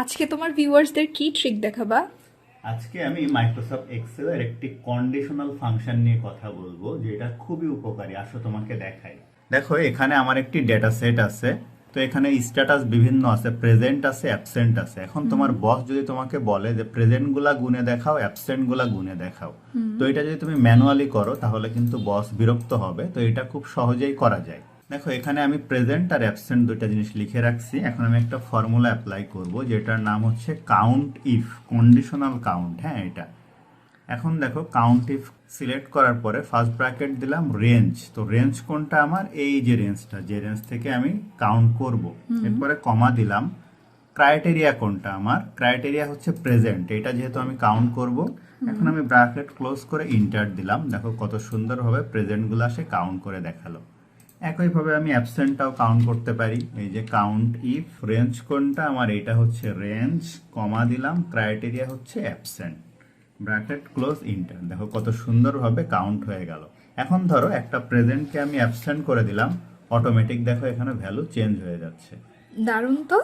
আজকে তোমার ভিউয়ার্সদের কি ট্রিক দেখাবা? আজকে আমি মাইক্রোসফট এক্সেলের একটি কন্ডিশনাল ফাংশন নিয়ে কথা বলবো যেটা খুবই উপকারী। আসো তোমাকে দেখাই। দেখো এখানে আমার একটি ডেটা সেট আছে। তো এখানে স্ট্যাটাস বিভিন্ন আছে, প্রেজেন্ট আছে, অ্যাবসেন্ট আছে। এখন তোমার বস যদি তোমাকে বলে যে প্রেজেন্ট গুলা গুনে দেখাও, অ্যাবসেন্ট গুলা গুনে দেখাও, তো এটা যদি তুমি ম্যানুয়ালি করো তাহলে কিন্তু বস বিরক্ত হবে। তো এটা খুব সহজেই করা যায়। দেখো এখানে আমি প্রেজেন্ট আর অ্যাবসেন্ট দুইটা জিনিস লিখে রাখছি। এখন আমি একটা ফর্মুলা অ্যাপ্লাই করব যেটার নাম হচ্ছে কাউন্ট ইফ, কন্ডিশনাল কাউন্ট। হ্যাঁ, এটা এখন দেখো কাউন্ট ইফ সিলেক্ট করার পরে ফার্স্ট ব্র্যাকেট দিলাম রেঞ্জ। তো রেঞ্জ কোনটা? আমার এই যে রেঞ্জটা, যে রেঞ্জ থেকে আমি কাউন্ট করব। এরপরে কমা দিলাম। ক্রাইটেরিয়া কোনটা? আমার ক্রাইটেরিয়া হচ্ছে প্রেজেন্ট, এটা যেহেতু আমি কাউন্ট করব। এখন আমি ব্র্যাকেট ক্লোজ করে ইন্টার দিলাম। দেখো কত সুন্দরভাবে প্রেজেন্টগুলো সে কাউন্ট করে দেখালো। একইভাবে আমি অ্যাবসেন্টটাও কাউন্ট করতে পারি। এই যে কাউন্ট ইফ রেঞ্জ কোনটা? আমার এইটা হচ্ছে রেঞ্জ, কমা দিলাম, ক্রাইটেরিয়া হচ্ছে অ্যাবসেন্ট, ব্র্যাকেট ক্লোজ ইন্টার। দেখো কত সুন্দরভাবে কাউন্ট হয়ে গেল। এখন ধরো একটা প্রেজেন্টকে আমি অ্যাবসেন্ট করে দিলাম, অটোমেটিক দেখো এখানে ভ্যালু চেঞ্জ হয়ে যাচ্ছে। দারুণ তো।